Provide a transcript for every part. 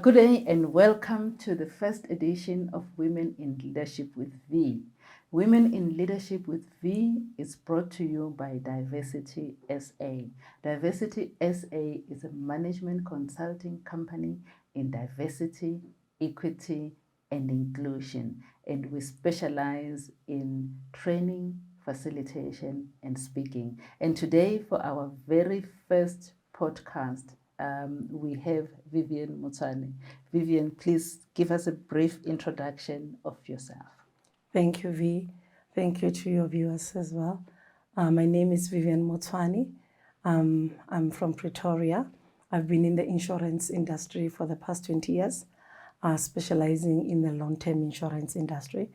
Good day and welcome to the first edition of Women in Leadership with V. Women in Leadership with V is brought to you by Diversity SA. Diversity SA is a management consulting company in diversity, equity, and inclusion, and we specialize in training, facilitation, and speaking. And today, for our very first podcast, we have Vivian Motshwane. Vivian, please give us a brief introduction of yourself. Thank you, V. Thank you to your viewers as well. My name is Vivian Motshwane. I'm from Pretoria. I've been in the insurance industry for the past 20 years, specializing in the long-term insurance industry.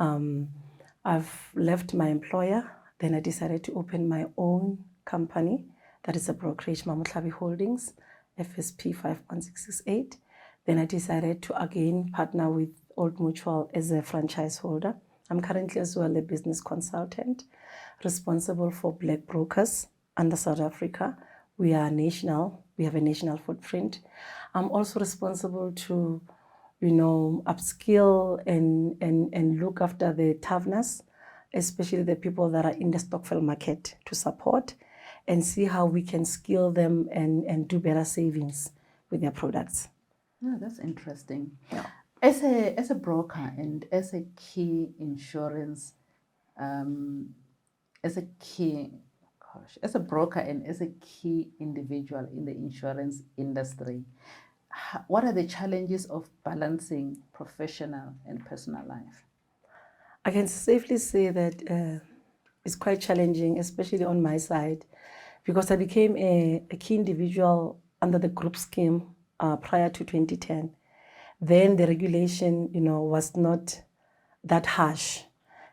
I've left my employer, then I decided to open my own company. That is a brokerage, Mamutlabi Holdings, FSP 51668. Then I decided to again partner with Old Mutual as a franchise holder. I'm currently as well a business consultant responsible for black brokers under South Africa. We are national, we have a national footprint. I'm also responsible to, upskill and look after the taverners, especially the people that are in the Stokvel market, to support and see how we can skill them and do better savings with their products. Oh, that's interesting. Yeah. As a broker and as a key insurance, as a broker and as a key individual in the insurance industry, what are the challenges of balancing professional and personal life? I can safely say that it's quite challenging, especially on my side, because I became a key individual under the group scheme prior to 2010. Then the regulation, was not that harsh,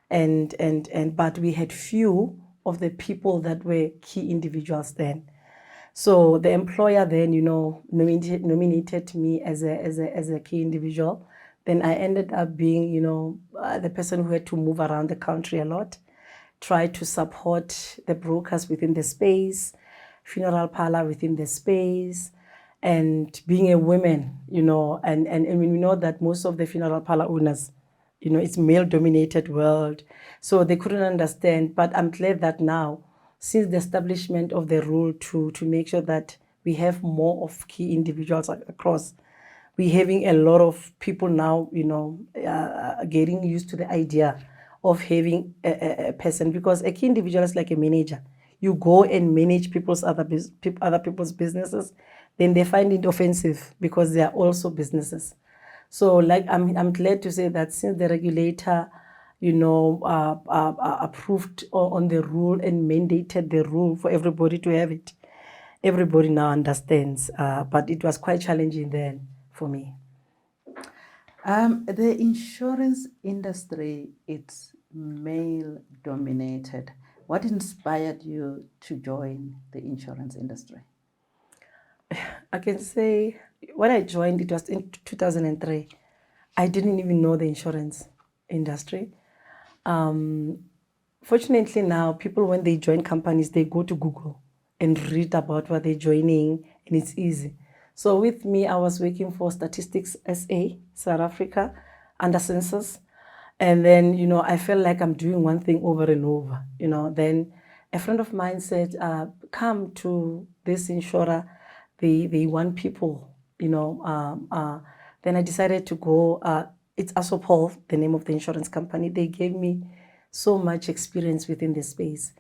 but we had few of the people that were key individuals then. So the employer then, nominated me as a key individual. Then I ended up being, the person who had to move around the country a lot, try to support the brokers within the space, funeral parlor within the space, and being a woman, and we know that most of the funeral parlor owners, it's male-dominated world, so they couldn't understand. But I'm glad that now, since the establishment of the rule to make sure that we have more of key individuals across, we're having a lot of people now, getting used to the idea of having a person, because a key individual is like a manager. You go and manage other people's businesses, then they find it offensive because they are also businesses. So, I'm glad to say that since the regulator, approved on the rule and mandated the rule for everybody to have it, everybody now understands. But it was quite challenging then for me. The insurance industry, it's male dominated. What inspired you to join the insurance industry? I can say when I joined, it was in 2003. I didn't even know the insurance industry. Fortunately now, people, when they join companies, they go to Google and read about what they're joining, and it's easy. So with me, I was working for Statistics SA, South Africa, under census. And then, I felt like I'm doing one thing over and over, Then a friend of mine said, come to this insurer. They want people, Then I decided to go. It's Asopol, the name of the insurance company. They gave me so much experience within the space.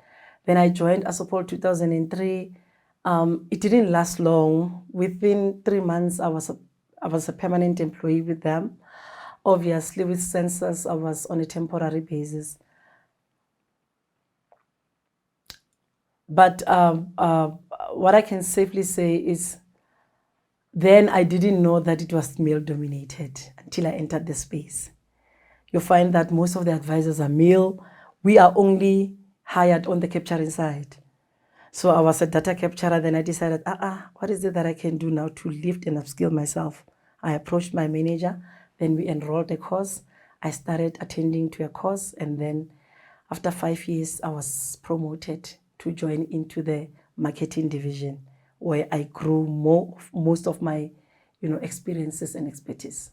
Then I joined Asopol 2003. It didn't last long. Within 3 months, I was a permanent employee with them. Obviously, with census, I was on a temporary basis. But what I can safely say is, then I didn't know that it was male-dominated until I entered the space. You find that most of the advisors are male. We are only hired on the capturing side. So I was a data capturer. Then I decided, what is it that I can do now to lift and upskill myself? I approached my manager. Then we enrolled a course. I started attending to a course. And then after 5 years, I was promoted to join into the marketing division, where I grew most of my experiences and expertise.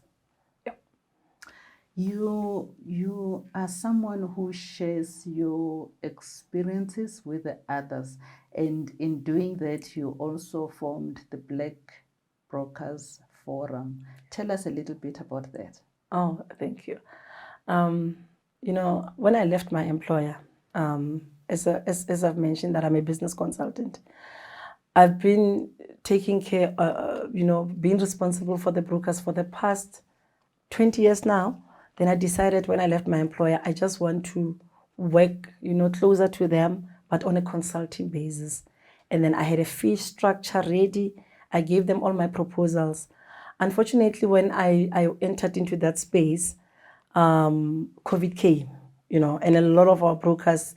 You are someone who shares your experiences with the others, and in doing that, you also formed the Black Brokers Forum. Tell us a little bit about that. Oh, thank you. When I left my employer, as I've mentioned that I'm a business consultant, I've been taking care, being responsible for the brokers for the past 20 years now. Then I decided when I left my employer, I just want to work, closer to them, but on a consulting basis. And then I had a fee structure ready. I gave them all my proposals. Unfortunately, when I entered into that space, COVID came, and a lot of our brokers,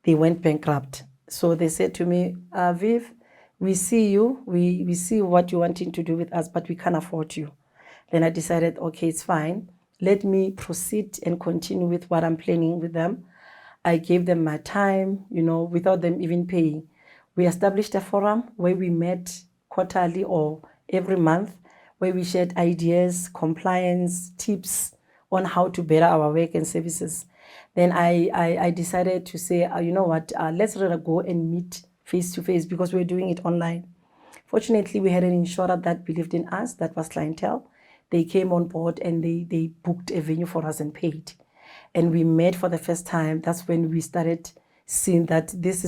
they went bankrupt. So they said to me, Viv, we see you, we see what you're wanting to do with us, but we can't afford you. Then I decided, okay, it's fine. Let me proceed and continue with what I'm planning with them. I gave them my time, without them even paying. We established a forum where we met quarterly or every month, where we shared ideas, compliance, tips on how to better our work and services. Then I decided to say, you know what, let's rather go and meet face to face because we're doing it online. Fortunately, we had an insurer that believed in us, that was Clientele. They came on board and they booked a venue for us and paid. And we met for the first time. That's when we started seeing that this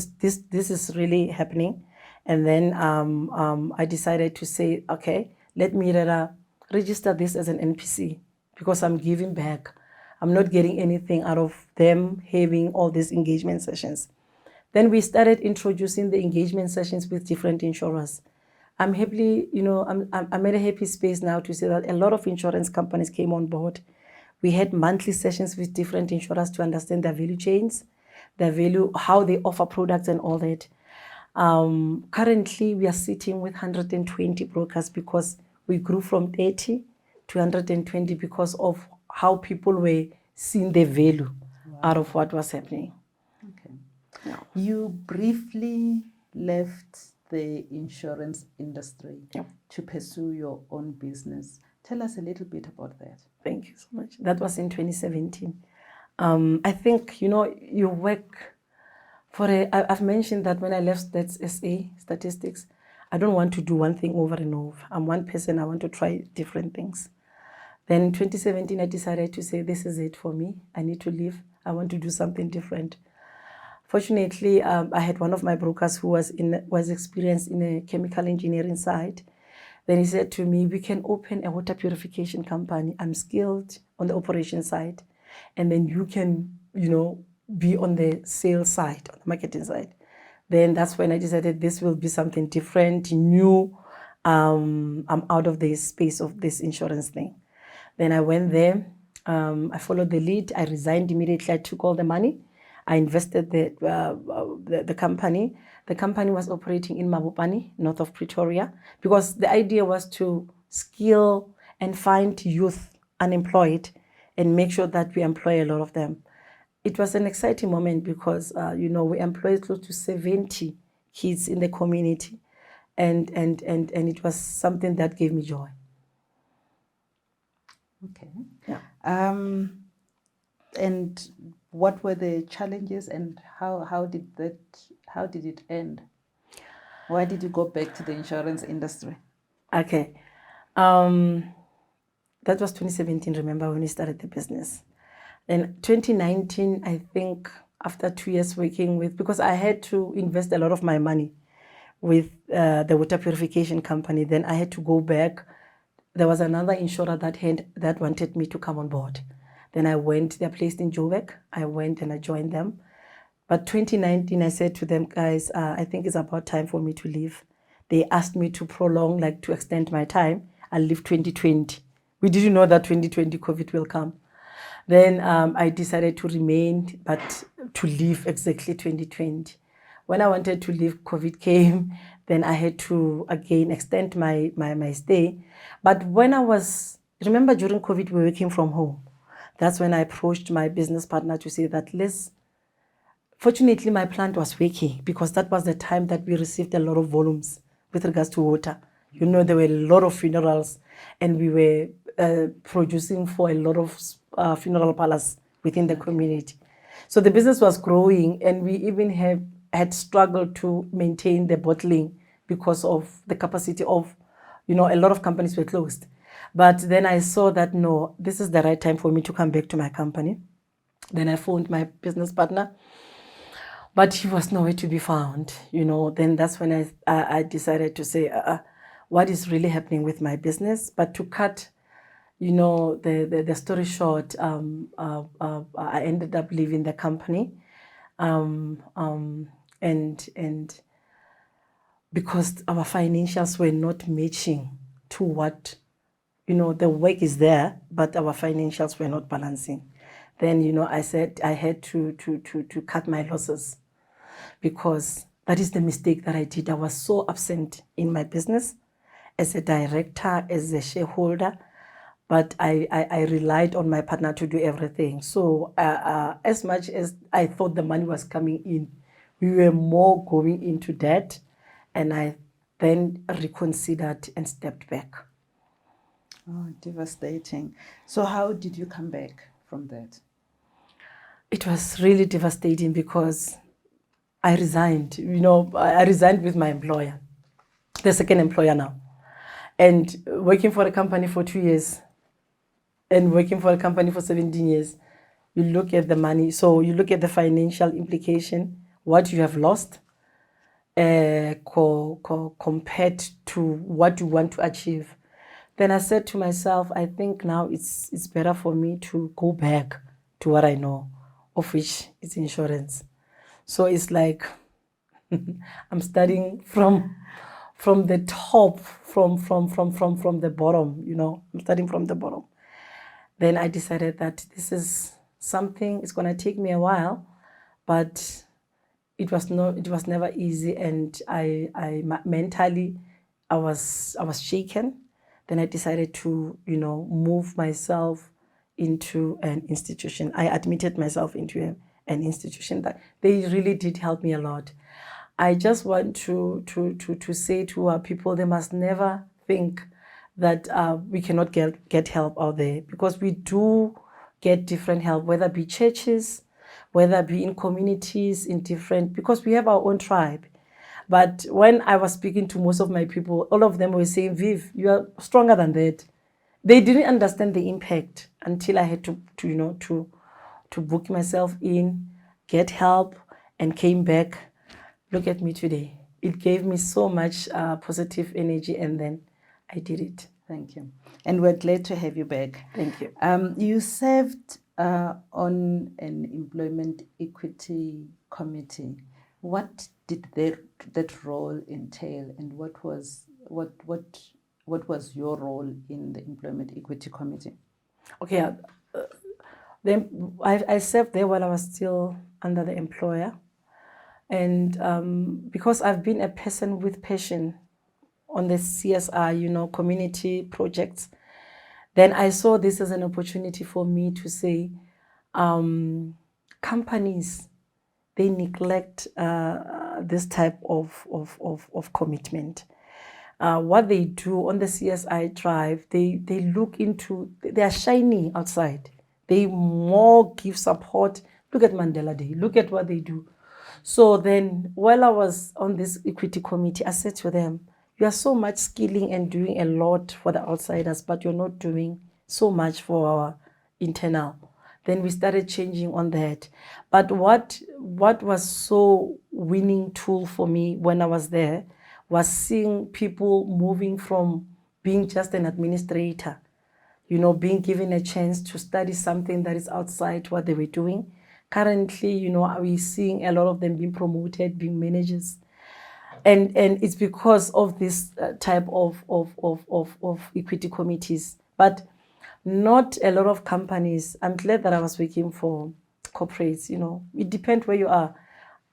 is really happening. And then I decided to say, okay, let me register this as an NPC because I'm giving back. I'm not getting anything out of them having all these engagement sessions. Then we started introducing the engagement sessions with different insurers. I'm happily, I'm at a happy space now to say that a lot of insurance companies came on board. We had monthly sessions with different insurers to understand their value chains, their value, how they offer products and all that. Currently, we are sitting with 120 brokers because we grew from 30 to 120 because of how people were seeing the value out of what was happening. Okay. Yeah. You briefly left the insurance industry to pursue your own business. Tell us a little bit about that. Thank you so much. That was in 2017. I think, you work I've mentioned that when I left that SA statistics, I don't want to do one thing over and over. I'm one person, I want to try different things. Then in 2017, I decided to say, this is it for me. I need to leave. I want to do something different. Fortunately, I had one of my brokers who was experienced in a chemical engineering side. Then he said to me, we can open a water purification company. I'm skilled on the operation side. And then you can, be on the sales side, on the marketing side. Then that's when I decided this will be something different, new. I'm out of the space of this insurance thing. Then I went there. I followed the lead. I resigned immediately. I took all the money. I invested the company. The company was operating in Mabopane, north of Pretoria, because the idea was to skill and find youth unemployed and make sure that we employ a lot of them. It was an exciting moment because, we employed close to 70 kids in the community, and it was something that gave me joy. Okay. Yeah. And what were the challenges, and how did it end? Why did you go back to the insurance industry? Okay. That was 2017, remember, when we started the business. In 2019, I think after 2 years working because I had to invest a lot of my money with the water purification company, then I had to go back. There was another insurer that wanted me to come on board. Then I went, they're placed in Joburg. I went and I joined them. But 2019, I said to them, guys, I think it's about time for me to leave. They asked me to prolong, to extend my time. I'll leave 2020. We didn't know that 2020 COVID will come. Then I decided to remain, but to leave exactly 2020. When I wanted to leave, COVID came. Then I had to, again, extend my stay. But remember during COVID, we were working from home. That's when I approached my business partner to say that fortunately, my plant was working because that was the time that we received a lot of volumes with regards to water. There were a lot of funerals. and we were producing for a lot of funeral parlors within the community. So the business was growing, and we even had struggled to maintain the bottling because of the capacity of, a lot of companies were closed. But then I saw that, no, this is the right time for me to come back to my company. Then I phoned my business partner, but he was nowhere to be found. Then that's when I decided to say, what is really happening with my business? But to cut, the story short, I ended up leaving the company, and because our financials were not matching to what, the work is there, but our financials were not balancing. Then, I said I had to cut my losses, because that is the mistake that I did. I was so absent in my business as a director, as a shareholder, but I relied on my partner to do everything. So as much as I thought the money was coming in, we were more going into debt, and I then reconsidered and stepped back. Oh, devastating. So how did you come back from that? It was really devastating because I resigned. I resigned with my employer, the second employer now, and working for a company for 2 years and working for a company for 17 years. You look at the money, so you look at the financial implication, what you have lost compared to what you want to achieve. Then I said to myself, I think now it's better for me to go back to what I know, of which is insurance. So it's like I'm starting from the top, from the bottom. I'm starting from the bottom. Then I decided that this is something, it's gonna take me a while, but it was never easy, and I mentally I was shaken. Then I decided to move myself into an institution. I admitted myself into an institution that they really did help me a lot. I just want to say to our people, they must never think that we cannot get help out there, because we do get different help, whether it be churches, whether it be in communities, in different, because we have our own tribe. But when I was speaking to most of my people, all of them were saying, Viv, you are stronger than that. They didn't understand the impact until I had to book myself in, get help, and came back. Look at me today. It gave me so much positive energy, and then I did it. Thank you. And we're glad to have you back. Thank you. You served on an employment equity committee. What did that role entail, and what was your role in the employment equity committee? Okay, then I served there while I was still under the employer, and because I've been a person with passion on the CSR, community projects, then I saw this as an opportunity for me to say, companies, they neglect this type of commitment. What they do on the CSI drive, they look into, they are shiny outside. They more give support. Look at Mandela Day. Look at what they do. So then, while I was on this equity committee, I said to them, you are so much skilling and doing a lot for the outsiders, but you're not doing so much for our internal. Then we started changing on that. But what was so winning tool for me when I was there was seeing people moving from being just an administrator, being given a chance to study something that is outside what they were doing. Currently, we're seeing a lot of them being promoted, being managers. And it's because of this type of equity committees. But not a lot of companies. I'm glad that I was working for corporates. It depends where you are.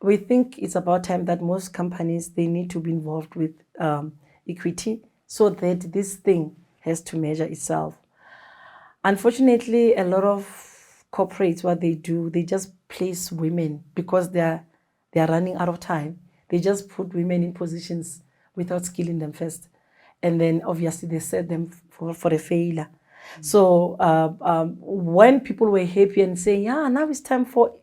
We think it's about time that most companies, they need to be involved with equity, so that this thing has to measure itself. Unfortunately, a lot of corporates, what they do, they just place women because they are running out of time. They just put women in positions without skilling them first. and then obviously they set them for a failure. So when people were happy and saying, yeah, now it's time for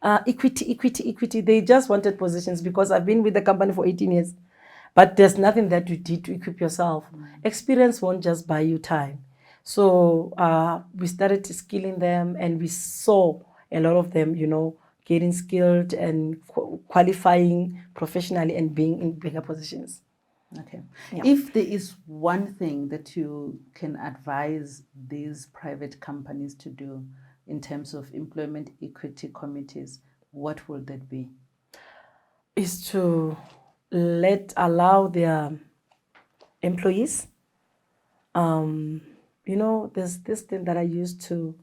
equity, they just wanted positions because I've been with the company for 18 years. But there's nothing that you did to equip yourself. Experience won't just buy you time. So we started skilling them, and we saw a lot of them, getting skilled and qualifying professionally and being in bigger positions. Okay. Yeah. If there is one thing that you can advise these private companies to do in terms of employment equity committees, what will that be? Is to allow their employees. There's this thing that I used to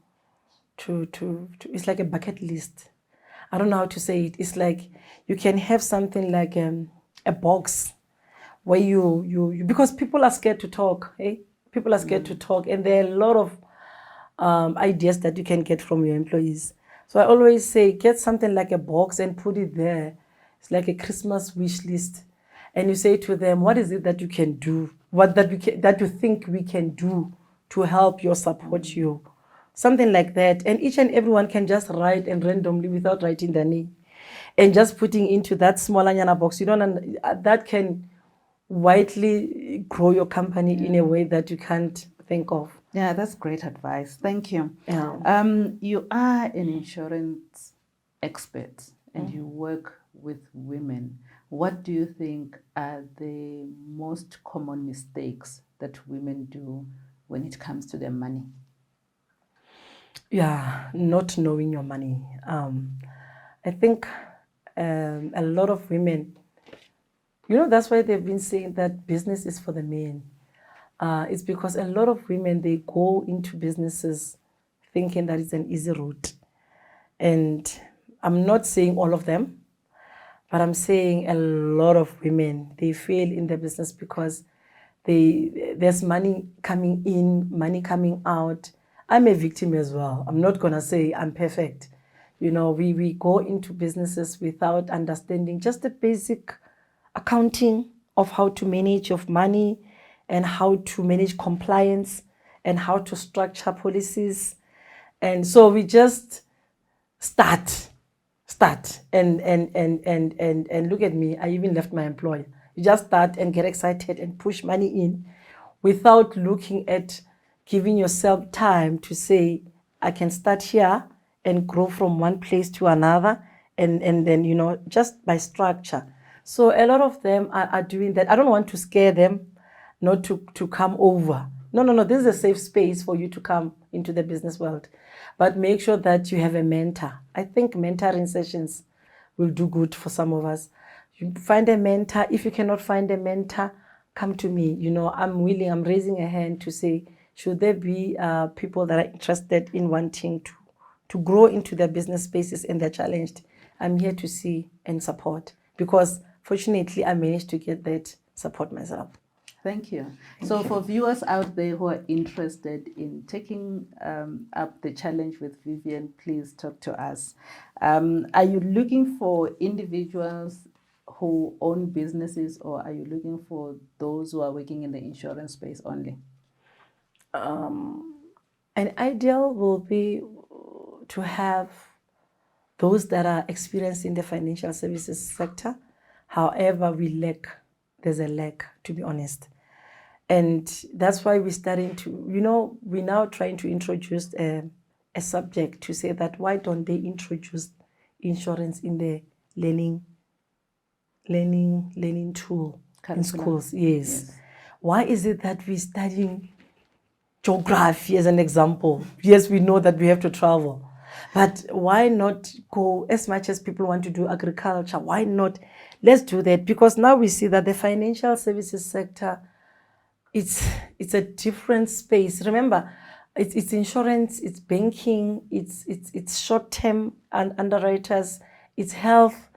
it's like a bucket list. I don't know how to say it. It's like you can have something like a box where you because people are scared to talk. People are scared to talk, and there are a lot of ideas that you can get from your employees. So I always say, get something like a box and put it there. It's like a Christmas wish list, and you say to them, what is it that you can do? What that you think we can do to help you or support you? Something like that. And each and everyone can just write and randomly without writing their name, and just putting into that small anyana box. That can widely grow your company in a way that you can't think of. Yeah, that's great advice. Thank you. Yeah. You are an insurance expert and you work with women. What do you think are the most common mistakes that women do when it comes to their money? Yeah, not knowing your money. I think a lot of women, that's why they've been saying that business is for the men. It's because a lot of women, they go into businesses thinking that it's an easy route. And I'm not saying all of them, but I'm saying a lot of women, they fail in their business because there's money coming in, money coming out. I'm a victim as well. I'm not going to say I'm perfect. We go into businesses without understanding just the basic accounting of how to manage your money and how to manage compliance and how to structure policies. And so we just start and look at me. I even left my employer. You just start and get excited and push money in without looking at giving yourself time to say, I can start here and grow from one place to another, and then just by structure. So a lot of them are doing that. I don't want to scare them not to come over. No, this is a safe space for you to come into the business world. But make sure that you have a mentor. I think mentoring sessions will do good for some of us. You find a mentor. If you cannot find a mentor, come to me. I'm willing, I'm raising a hand to say, should there be people that are interested in wanting to grow into their business spaces and they're challenged? I'm here to see and support, because fortunately I managed to get that support myself. Thank you. So for viewers out there who are interested in taking up the challenge with Vivian, please talk to us. Are you looking for individuals who own businesses, or are you looking for those who are working in the insurance space only? An ideal will be to have those that are experienced in the financial services sector. However, there's a lack, to be honest. And that's why we're starting to, we're now trying to introduce a subject to say that why don't they introduce insurance in the learning tool in schools? Yes. Why is it that we're studying geography as an example? Yes, we know that we have to travel. But why not go, as much as people want to do agriculture, why not? Let's do that, because now we see that the financial services sector, it's a different space. Remember, it's insurance, it's banking, it's short-term and underwriters, it's health.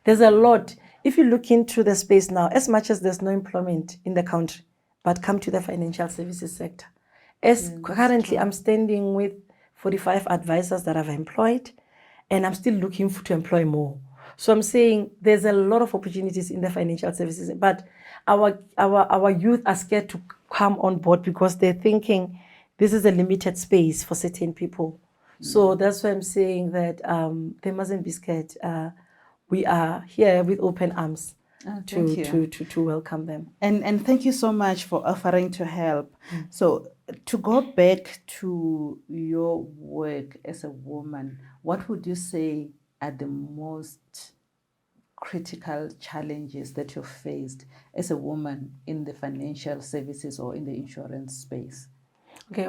There's a lot. If you look into the space now, as much as there's no employment in the country, but come to the financial services sector. Currently, I'm standing with 45 advisors that I've employed, and I'm still looking to employ more. So I'm saying there's a lot of opportunities in the financial services, but our youth are scared to come on board because they're thinking this is a limited space for certain people. So that's why I'm saying that they mustn't be scared. We are here with open arms to welcome them. And thank you so much for offering to help. So to go back to your work as a woman, what would you say are the most critical challenges that you've faced as a woman in the financial services or in the insurance space? Okay,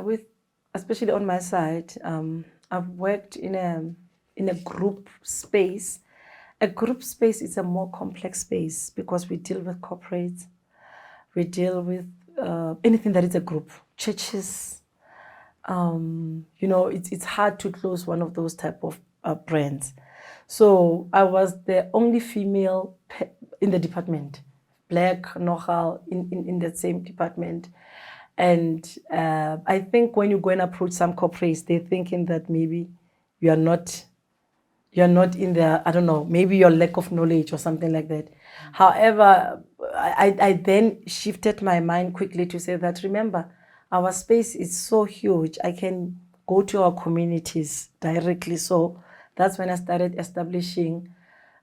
especially on my side, I've worked in a group space. A group space is a more complex space because we deal with corporates, we deal with anything that is a group, churches. It's hard to close one of those type of brands. So I was the only female in the department, black, Nogal, in that same department. And I think when you go and approach some corporates, they're thinking that maybe you're not in the, I don't know, maybe your lack of knowledge or something like that. However, I then shifted my mind quickly to say that, remember, our space is so huge. I can go to our communities directly. So that's when I started establishing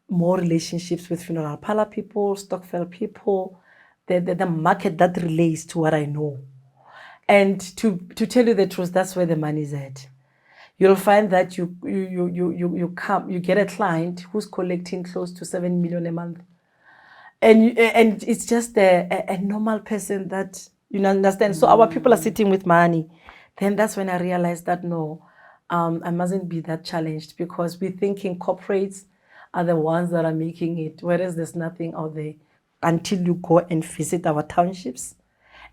more relationships with funeral parlor people, Stokvel people, the market that relates to what I know. And to tell you the truth, that's where the money is at. You'll find that you get a client who's collecting close to 7 million a month, and it's just a normal person that you understand. So our people are sitting with money. Then that's when I realized that no, I mustn't be that challenged because we're thinking corporates are the ones that are making it, whereas there's nothing out there until you go and visit our townships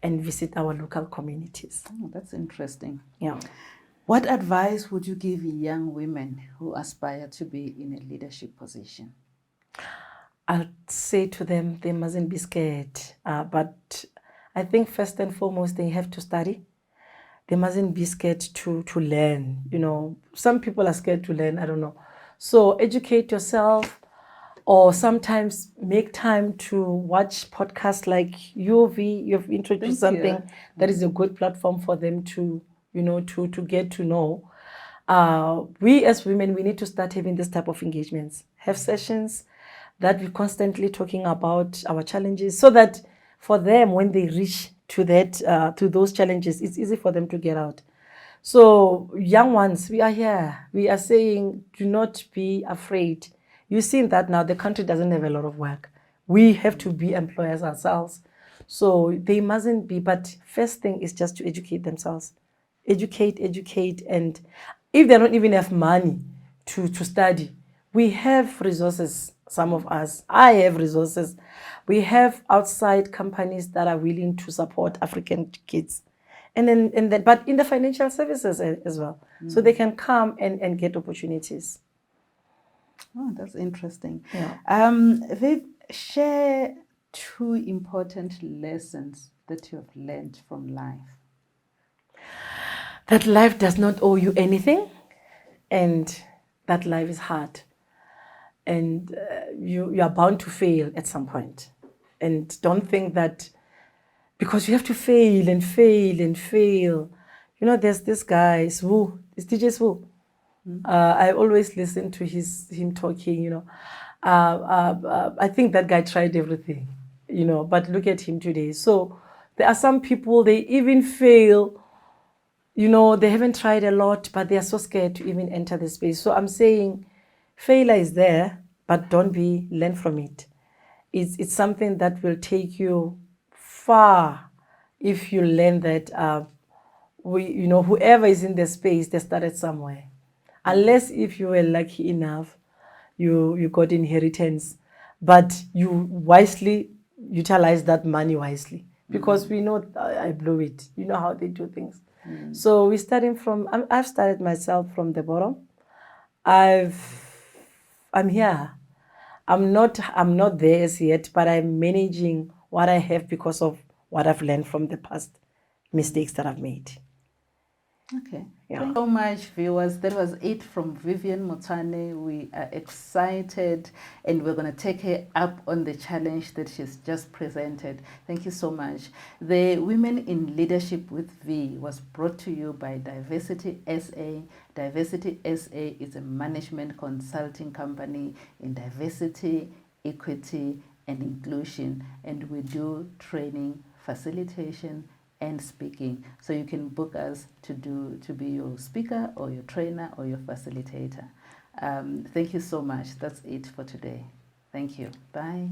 and visit our local communities. Oh, that's interesting. Yeah. What advice would you give young women who aspire to be in a leadership position? I'd say to them, they mustn't be scared. But I think first and foremost, they have to study. They mustn't be scared to learn. Some people are scared to learn. I don't know. So educate yourself, or sometimes make time to watch podcasts like UV. You've introduced something that is a good platform for them to get to know. We as women, we need to start having this type of engagements, have sessions that we're constantly talking about our challenges, so that for them, when they reach to those challenges, it's easy for them to get out. So young ones, we are here. We are saying, do not be afraid. You've seen that now the country doesn't have a lot of work. We have to be employers ourselves. So they mustn't be, but first thing is just to educate themselves. Educate, and if they don't even have money to study, we have resources. Some of us, I have resources. We have outside companies that are willing to support African kids, and then but in the financial services as well, so they can come and get opportunities. Oh, that's interesting. Yeah. Viv, share 2 important lessons that you have learned from life. That life does not owe you anything, and that life is hard, and you are bound to fail at some point. And don't think that because you have to fail and fail and fail. There's this guy, it's DJ Swu. I always listen to him talking. I think that guy tried everything, but look at him today. So there are some people, they even fail. They haven't tried a lot, but they are so scared to even enter the space. So I'm saying failure is there, but learn from it. It's something that will take you far if you learn that whoever is in the space, they started somewhere. Unless if you were lucky enough, you got inheritance, but you wisely utilize that money wisely, because we know I blew it. You know how they do things. So we're starting I've started myself from the bottom. I'm here. I'm not there as yet, but I'm managing what I have because of what I've learned from the past mistakes that I've made. Okay. Yeah. Thank you so much, viewers. That was it from Vivian Motshwane. We are excited and we're going to take her up on the challenge that she's just presented. Thank you so much. The Women in Leadership with V was brought to you by Diversity SA. Diversity SA is a management consulting company in diversity, equity, and inclusion, and we do training, facilitation, and speaking. So you can book us to be your speaker or your trainer or your facilitator. Thank you so much. That's it for today. Thank you. Bye.